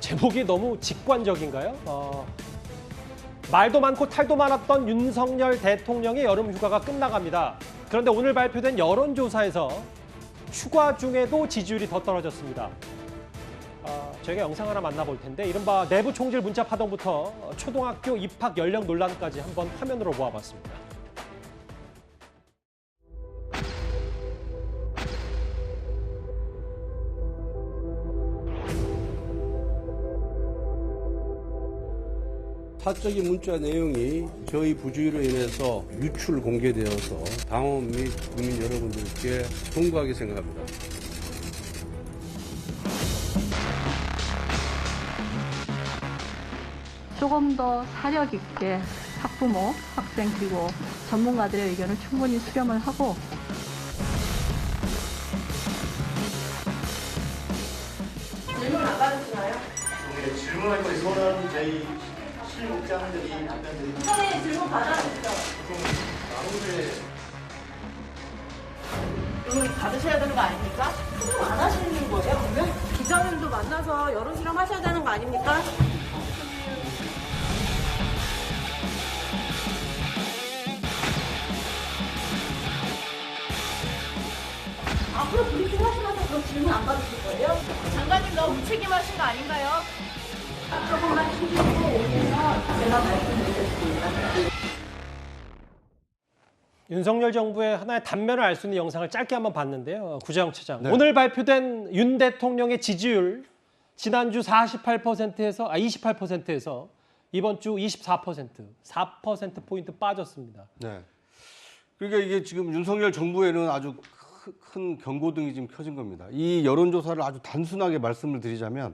제목이 너무 직관적인가요? 말도 많고 탈도 많았던 윤석열 대통령의 여름 휴가가 끝나갑니다. 그런데 오늘 발표된 여론조사에서 휴가 중에도 지지율이 더 떨어졌습니다. 저희가 영상 하나 만나볼 텐데 이른바 내부 총질 문자 파동부터 초등학교 입학 연령 논란까지 한번 화면으로 모아봤습니다. 사적인 문자 내용이 저희 부주의로 인해서 유출 공개되어서 당원 및 국민 여러분들께 송구하게 생각합니다. 조금 더 사력 있게 학부모, 학생 그리고 전문가들의 의견을 충분히 수렴을 하고 질문 안 받으시나요? 네, 질문할 거 있으면 저희 실무장들이 답변드립니다. 선생님 질문 받아주시죠. 질문 받으셔야 되는 거 아닙니까? 수정 안 하시는 거예요, 그러면? 기자님도 만나서 여론 실험 하셔야 되는 거 아닙니까? 앞으로 브리핑 하시면서 그럼 질문 안 받으실 거예요? 장관님 너무 무책임하신 거 아닌가요? 조금만 힘주고 오시면 제가 말씀드리겠습니다. 윤석열 정부의 하나의 단면을 알 수 있는 영상을 짧게 한번 봤는데요. 구자영 차장. 네. 오늘 발표된 윤 대통령의 지지율 지난주 28%에서 이번 주 24%, 4%포인트 빠졌습니다. 네. 그러니까 이게 지금 윤석열 정부에는 아주 큰 경고등이 지금 켜진 겁니다. 이 여론조사를 아주 단순하게 말씀을 드리자면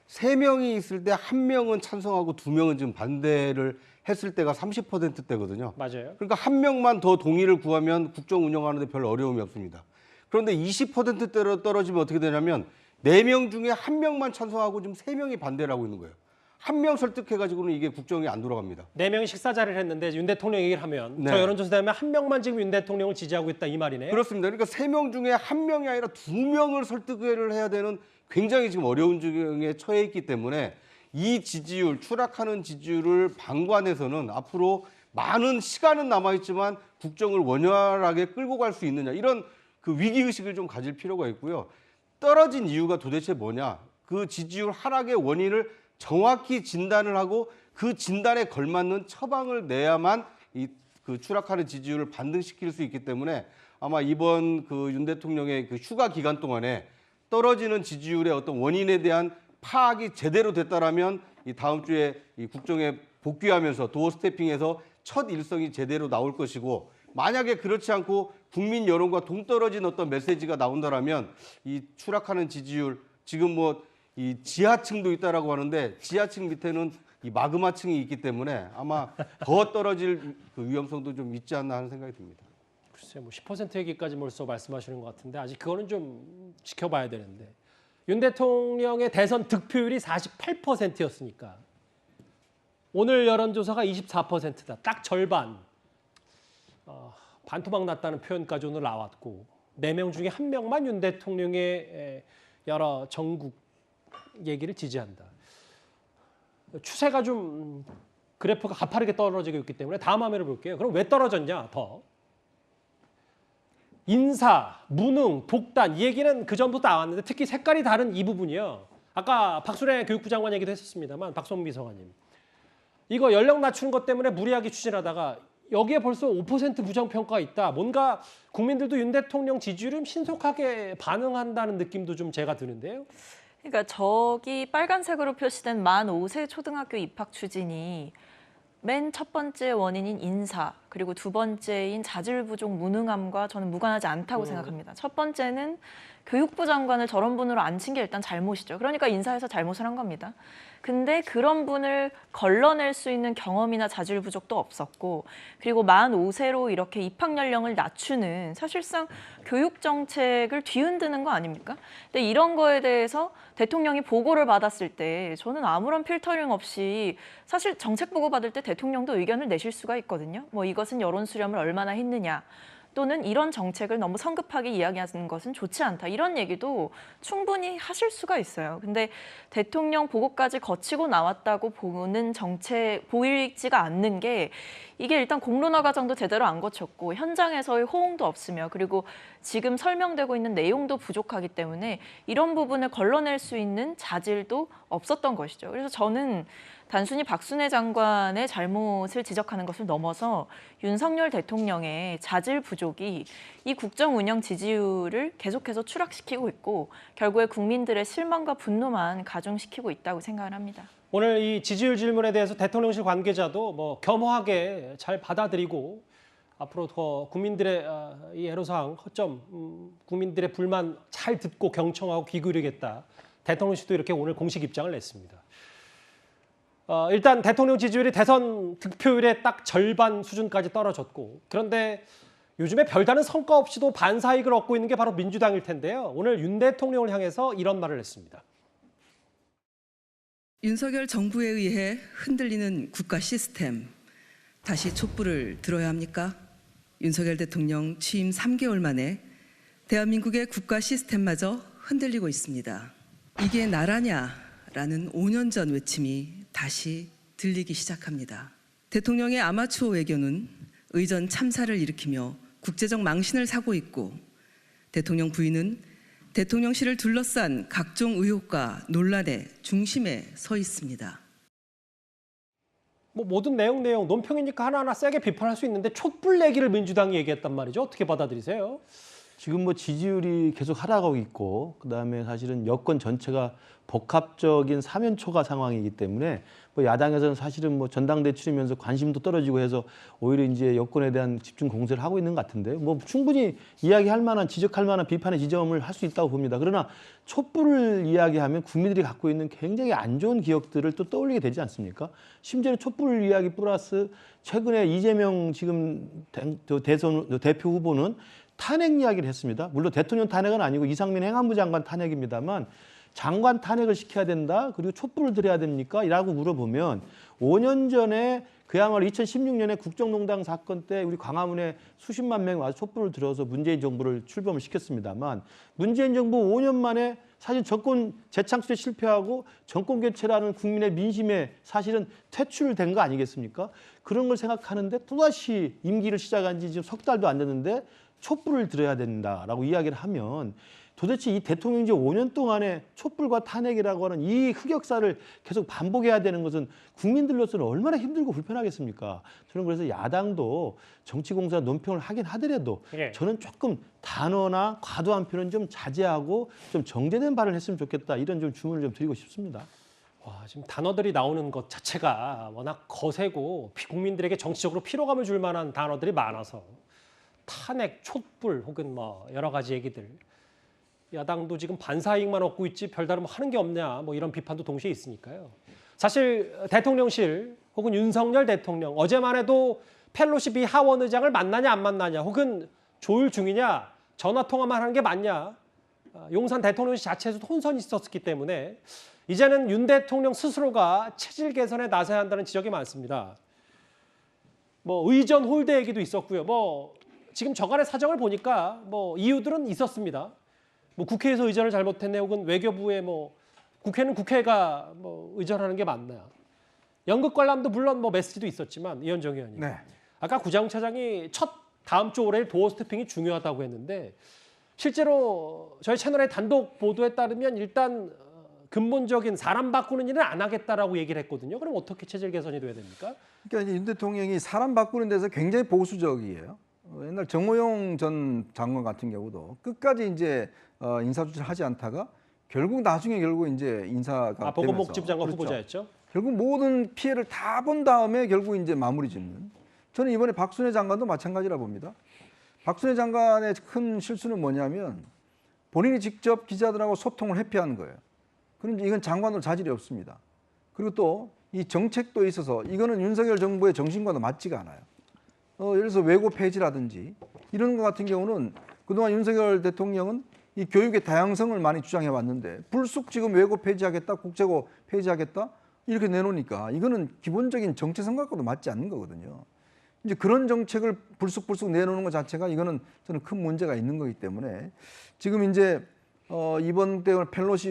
3명이 있을 때 1명은 찬성하고 2명은 지금 반대를 했을 때가 30%대거든요. 맞아요. 그러니까 1명만 더 동의를 구하면 국정 운영하는 데 별 어려움이 없습니다. 그런데 20%대로 떨어지면 어떻게 되냐면 4명 중에 1명만 찬성하고 지금 3명이 반대를 하고 있는 거예요. 1명 설득해가지고는 이게 국정이 안 돌아갑니다. 4명이 식사 자리를 했는데 윤 대통령 얘기를 하면 네. 저 여론조사 되면 1명만 지금 윤 대통령을 지지하고 있다 이 말이네요. 그렇습니다. 그러니까 3명 중에 1명이 아니라 2명을 설득을 해야 되는 굉장히 지금 어려운 중에 처해 있기 때문에 이 지지율, 추락하는 지지율을 방관해서는 앞으로 많은 시간은 남아있지만 국정을 원활하게 끌고 갈 수 있느냐 이런 그 위기의식을 좀 가질 필요가 있고요. 떨어진 이유가 도대체 뭐냐. 그 지지율 하락의 원인을 정확히 진단을 하고 그 진단에 걸맞는 처방을 내야만 그 추락하는 지지율을 반등시킬 수 있기 때문에 아마 이번 그 윤 대통령의 그 휴가 기간 동안에 떨어지는 지지율의 어떤 원인에 대한 파악이 제대로 됐다라면 이 다음 주에 이 국정에 복귀하면서 도어 스태핑에서 첫 일성이 제대로 나올 것이고 만약에 그렇지 않고 국민 여론과 동떨어진 어떤 메시지가 나온다라면 이 추락하는 지지율 지금 뭐 이 지하층도 있다라고 하는데 지하층 밑에는 이 마그마층이 있기 때문에 아마 더 떨어질 그 위험성도 좀 있지 않나 하는 생각이 듭니다. 글쎄요, 뭐 10% 얘기까지 벌써 말씀하시는 것 같은데 아직 그거는 좀 지켜봐야 되는데 윤 대통령의 대선 득표율이 48%였으니까 오늘 여론조사가 24%다. 딱 절반. 반토막 났다는 표현까지 오늘 나왔고 4명 중에 1명만 윤 대통령의 여러 전국 얘기를 지지한다. 추세가 좀 그래프가 가파르게 떨어지고 있기 때문에 다음 화면을 볼게요. 그럼 왜 떨어졌냐 더. 인사, 무능, 독단 이 얘기는 그전부터 나왔는데 특히 색깔이 다른 이 부분이요. 아까 박순애 교육부 장관 얘기도 했었습니다만 박성미 비서관님. 이거 연령 낮추는 것 때문에 무리하게 추진하다가 여기에 벌써 5% 부정평가가 있다. 뭔가 국민들도 윤 대통령 지지율이 신속하게 반응한다는 느낌도 좀 제가 드는데요. 그러니까 저기 빨간색으로 표시된 만 5세 초등학교 입학 추진이 맨 첫 번째 원인인 인사 그리고 두 번째인 자질 부족 무능함과 저는 무관하지 않다고 생각합니다. 첫 번째는 교육부 장관을 저런 분으로 앉힌 게 일단 잘못이죠. 그러니까 인사에서 잘못을 한 겁니다. 근데 그런 분을 걸러낼 수 있는 경험이나 자질 부족도 없었고 그리고 만 5세로 이렇게 입학 연령을 낮추는 사실상 교육 정책을 뒤흔드는 거 아닙니까? 근데 이런 거에 대해서 대통령이 보고를 받았을 때 저는 아무런 필터링 없이 사실 정책 보고 받을 때 대통령도 의견을 내실 수가 있거든요. 뭐 이것은 여론 수렴을 얼마나 했느냐. 또는 이런 정책을 너무 성급하게 이야기하는 것은 좋지 않다. 이런 얘기도 충분히 하실 수가 있어요. 근데 대통령 보고까지 거치고 나왔다고 보는 정책 보이지가 않는 게 이게 일단 공론화 과정도 제대로 안 거쳤고 현장에서의 호응도 없으며 그리고 지금 설명되고 있는 내용도 부족하기 때문에 이런 부분을 걸러낼 수 있는 자질도 없었던 것이죠. 그래서 저는 단순히 박순애 장관의 잘못을 지적하는 것을 넘어서 윤석열 대통령의 자질 부족이 이 국정 운영 지지율을 계속해서 추락시키고 있고 결국에 국민들의 실망과 분노만 가중시키고 있다고 생각을 합니다. 오늘 이 지지율 질문에 대해서 대통령실 관계자도 뭐 겸허하게 잘 받아들이고 앞으로 더 국민들의 이 애로사항, 허점, 국민들의 불만 잘 듣고 경청하고 귀 기울이겠다. 대통령실도 이렇게 오늘 공식 입장을 냈습니다. 일단 대통령 지지율이 대선 득표율의 딱 절반 수준까지 떨어졌고 그런데 요즘에 별다른 성과 없이도 반사이익을 얻고 있는 게 바로 민주당일 텐데요. 오늘 윤 대통령을 향해서 이런 말을 했습니다. 윤석열 정부에 의해 흔들리는 국가 시스템, 다시 촛불을 들어야 합니까? 윤석열 대통령 취임 3개월 만에 대한민국의 국가 시스템마저 흔들리고 있습니다. 이게 나라냐라는 5년 전 외침이 다시 들리기 시작합니다. 대통령의 아마추어 외교는 의전 참사를 일으키며 국제적 망신을 사고 있고 대통령 부인은 대통령실을 둘러싼 각종 의혹과 논란의 중심에 서 있습니다. 뭐 모든 내용 논평이니까 하나하나 세게 비판할 수 있는데 촛불 내기를 민주당이 얘기했단 말이죠. 어떻게 받아들이세요? 지금 뭐 지지율이 계속 하락하고 있고 그다음에 사실은 여권 전체가 복합적인 사면초가 상황이기 때문에 뭐 야당에서는 사실은 뭐 전당대 치르면서 관심도 떨어지고 해서 오히려 이제 여권에 대한 집중 공세를 하고 있는 것 같은데 뭐 충분히 이야기할 만한 지적할 만한 비판의 지점을 할 수 있다고 봅니다. 그러나 촛불을 이야기하면 국민들이 갖고 있는 굉장히 안 좋은 기억들을 또 떠올리게 되지 않습니까? 심지어는 촛불 이야기 플러스 최근에 이재명 지금 대선 대표 후보는 탄핵 이야기를 했습니다. 물론 대통령 탄핵은 아니고 이상민 행안부 장관 탄핵입니다만 장관 탄핵을 시켜야 된다. 그리고 촛불을 들여야 됩니까? 라고 물어보면 5년 전에 그야말로 2016년에 국정농단 사건 때 우리 광화문에 수십만 명이 와서 촛불을 들어서 문재인 정부를 출범을 시켰습니다만 문재인 정부 5년 만에 사실 정권 재창출에 실패하고 정권 교체라는 국민의 민심에 사실은 퇴출된 거 아니겠습니까? 그런 걸 생각하는데 또다시 임기를 시작한 지 지금 석 달도 안 됐는데 촛불을 들어야 된다라고 이야기를 하면 도대체 이 대통령이 이제 5년 동안에 촛불과 탄핵이라고 하는 이 흑역사를 계속 반복해야 되는 것은 국민들로서는 얼마나 힘들고 불편하겠습니까? 저는 그래서 야당도 정치공사 논평을 하긴 하더라도 저는 조금 단어나 과도한 표현은 좀 자제하고 좀 정제된 발언을 했으면 좋겠다. 이런 좀 주문을 좀 드리고 싶습니다. 와, 지금 단어들이 나오는 것 자체가 워낙 거세고 국민들에게 정치적으로 피로감을 줄 만한 단어들이 많아서 탄핵, 촛불 혹은 뭐 여러 가지 얘기들 야당도 지금 반사이익만 얻고 있지 별다른 뭐 하는 게 없냐 뭐 이런 비판도 동시에 있으니까요. 사실 대통령실 혹은 윤석열 대통령 어제만 해도 펠로시 미 하원 의장을 만나냐 안 만나냐 혹은 조율 중이냐 전화 통화만 하는 게 맞냐 용산 대통령실 자체에서도 혼선이 있었기 때문에 이제는 윤 대통령 스스로가 체질 개선에 나서야 한다는 지적이 많습니다. 뭐 의전 홀대 얘기도 있었고요. 뭐 지금 저간의 사정을 보니까 뭐 이유들은 있었습니다. 뭐 국회에서 의전을 잘못했네 혹은 외교부에 뭐 국회는 국회가 뭐 의전하는 게 맞나. 연극 관람도 물론 뭐 메시지도 있었지만 이현정 의원님. 네. 아까 구장차장이 다음 주 올해 도어 스태핑이 중요하다고 했는데 실제로 저희 채널의 단독 보도에 따르면 일단 근본적인 사람 바꾸는 일은 안 하겠다라고 얘기를 했거든요. 그럼 어떻게 체질 개선이 돼야 됩니까? 그러니까 이제 윤 대통령이 사람 바꾸는 데서 굉장히 보수적이에요. 옛날 정호영 전 장관 같은 경우도 끝까지 이제 인사 조치를 하지 않다가 결국 이제 인사가 보건복지부 장관 그렇죠. 후보자였죠. 결국 모든 피해를 다 본 다음에 결국 이제 마무리 짓는. 저는 이번에 박순애 장관도 마찬가지라 봅니다. 박순애 장관의 큰 실수는 뭐냐면 본인이 직접 기자들하고 소통을 회피하는 거예요. 그런데 이건 장관으로 자질이 없습니다. 그리고 또 이 정책도 있어서 이거는 윤석열 정부의 정신과도 맞지가 않아요. 예를 들어서 외고 폐지라든지 이런 것 같은 경우는 그동안 윤석열 대통령은 이 교육의 다양성을 많이 주장해 왔는데 불쑥 지금 외고 폐지하겠다, 국제고 폐지하겠다 이렇게 내놓으니까 이거는 기본적인 정체성과도 맞지 않는 거거든요. 이제 그런 정책을 불쑥불쑥 내놓는 것 자체가 이거는 저는 큰 문제가 있는 거기 때문에 지금 이제 이번 때 펠로시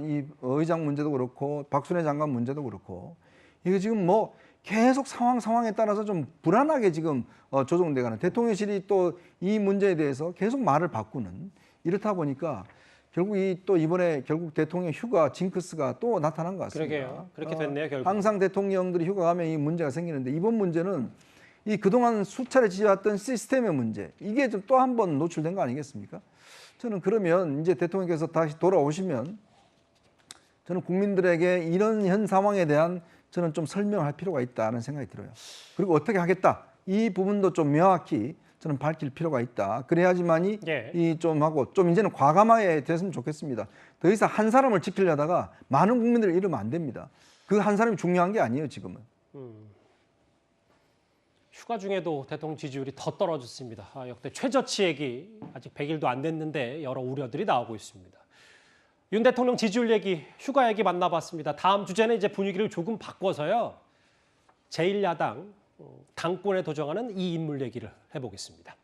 이 의장 문제도 그렇고 박순애 장관 문제도 그렇고 이게 지금 뭐 계속 상황에 따라서 좀 불안하게 지금 조정돼가는 대통령실이 또 이 문제에 대해서 계속 말을 바꾸는 이렇다 보니까 결국 또 이번에 결국 대통령 휴가 징크스가 또 나타난 것 같습니다. 그러게요. 그렇게 됐네요, 결국. 항상 대통령들이 휴가 가면 이 문제가 생기는데 이번 문제는 이 그동안 수차례 지어왔던 시스템의 문제 이게 좀 또 한 번 노출된 거 아니겠습니까? 저는 그러면 이제 대통령께서 다시 돌아오시면 저는 국민들에게 이런 현 상황에 대한 저는 좀 설명할 필요가 있다는 생각이 들어요. 그리고 어떻게 하겠다 이 부분도 좀 명확히 저는 밝힐 필요가 있다. 그래야지만이 예. 이 좀 하고 좀 이제는 과감하게 됐으면 좋겠습니다. 더 이상 한 사람을 지키려다가 많은 국민들을 잃으면 안 됩니다. 그 한 사람이 중요한 게 아니에요 지금은. 휴가 중에도 대통령 지지율이 더 떨어졌습니다. 역대 최저치액이 아직 100일도 안 됐는데 여러 우려들이 나오고 있습니다. 윤 대통령 지지율 얘기, 휴가 얘기 만나봤습니다. 다음 주제는 이제 분위기를 조금 바꿔서요. 제1야당 당권에 도전하는 이 인물 얘기를 해보겠습니다.